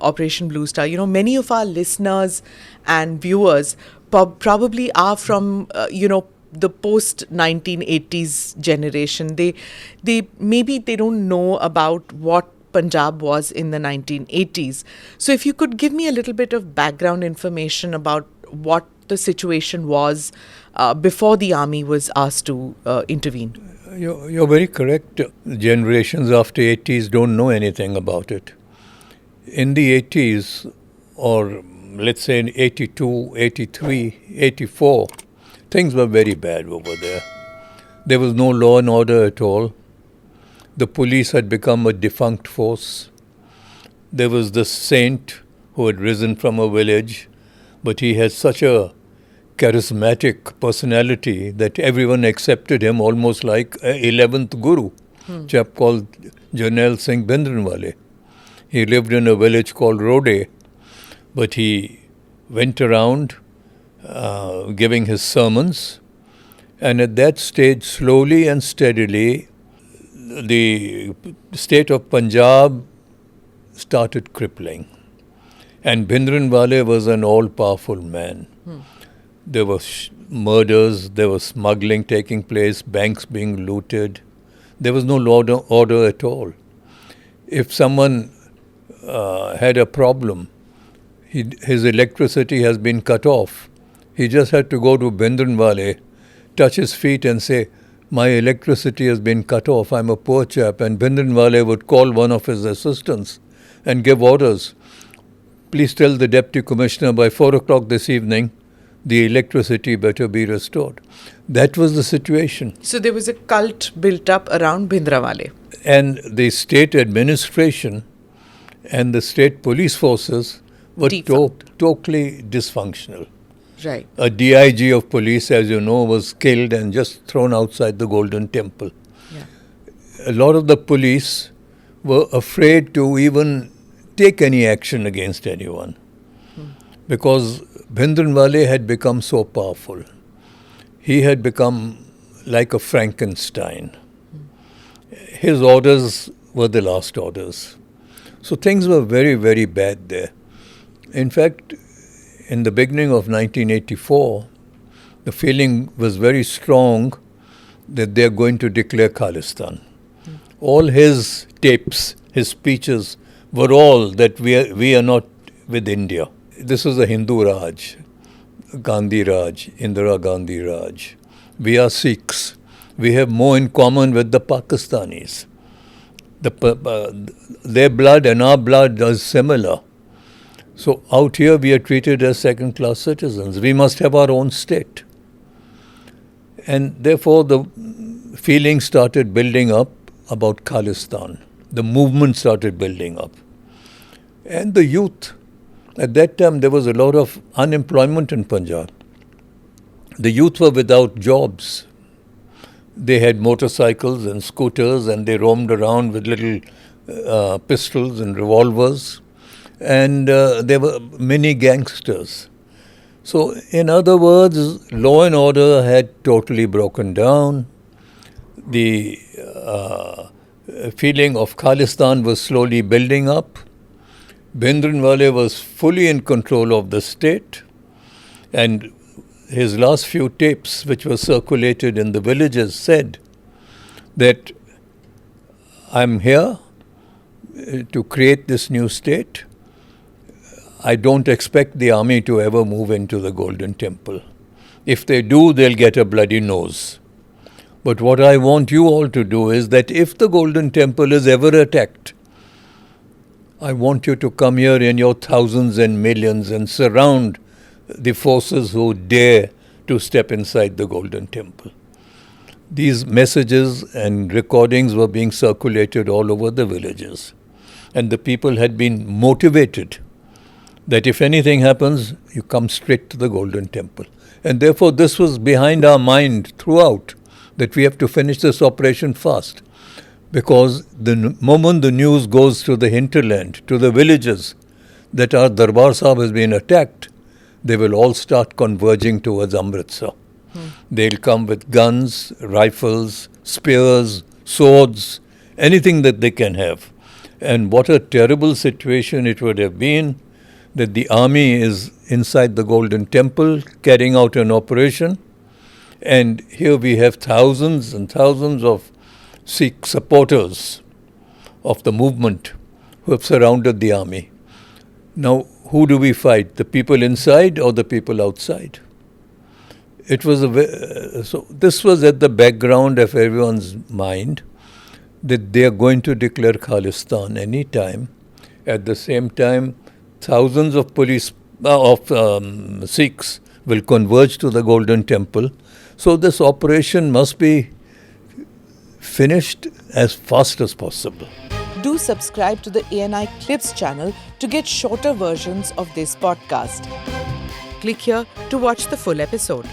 Operation Blue Star. Many of our listeners and viewers probably are from, the post 1980s generation. They maybe they don't know about what Punjab was in the 1980s. So if you could give me a little bit of background information about what the situation was before the army was asked to intervene. You're very correct. Generations after 80s don't know anything about it. In the 80s, or let's say in 82, 83, 84, things were very bad over there. There was no law and order at all. The police had become a defunct force. There was the saint who had risen from a village, but he had such a charismatic personality that everyone accepted him almost like an 11th guru, chap called Jarnail Singh Bhindranwale. He lived in a village called Rode, but he went around giving his sermons, and at that stage, slowly and steadily, the state of Punjab started crippling. And Bhindranwale was an all-powerful man. There were murders, there was smuggling taking place, banks being looted. There was no law and order at all. If someone had a problem, his electricity has been cut off, he just had to go to Bhindranwale, touch his feet and say, "My electricity has been cut off, I'm a poor chap." And Bhindranwale would call one of his assistants and give orders. "Please tell the deputy commissioner by 4 o'clock this evening, the electricity better be restored." That was the situation. So there was a cult built up around Bhindranwale. And the state administration and the state police forces were totally dysfunctional. Right. A DIG of police, as you know, was killed and just thrown outside the Golden Temple. Yeah. A lot of the police were afraid to even take any action against anyone because Bhindranwale had become so powerful. He had become like a Frankenstein. His orders were the last orders. So things were very, very bad there. In fact, in the beginning of 1984, the feeling was very strong that they are going to declare Khalistan. All his tapes, his speeches were all that we are not with India. This was a Hindu Raj, Gandhi Raj, Indira Gandhi Raj. We are Sikhs. We have more in common with the Pakistanis. Their blood and our blood is similar. So out here we are treated as second-class citizens. We must have our own state. And therefore the feeling started building up about Khalistan. The movement started building up. And the youth, at that time there was a lot of unemployment in Punjab. The youth were without jobs. They had motorcycles and scooters and they roamed around with little pistols and revolvers. And there were many gangsters. So, in other words, law and order had totally broken down. The feeling of Khalistan was slowly building up. Bhindranwale was fully in control of the state. And his last few tapes, which were circulated in the villages, said that I'm here to create this new state. I don't expect the army to ever move into the Golden Temple. If they do, they'll get a bloody nose. But what I want you all to do is that if the Golden Temple is ever attacked, I want you to come here in your thousands and millions and surround the forces who dare to step inside the Golden Temple. These messages and recordings were being circulated all over the villages. And the people had been motivated that if anything happens, you come straight to the Golden Temple. And therefore this was behind our mind throughout, that we have to finish this operation fast. Because the moment the news goes to the hinterland, to the villages, that our Darbar Sahib has been attacked, they will all start converging towards Amritsar. They'll come with guns, rifles, spears, swords, anything that they can have. And what a terrible situation it would have been that the army is inside the Golden Temple carrying out an operation, and here we have thousands and thousands of Sikh supporters of the movement who have surrounded the army. Now, who do we fight? The people inside or the people outside? It was so this was at the background of everyone's mind that they are going to declare Khalistan any time. At the same time, thousands of Sikhs will converge to the Golden Temple. So this operation must be finished as fast as possible. Do subscribe to the ANI Clips channel to get shorter versions of this podcast. Click here to watch the full episode.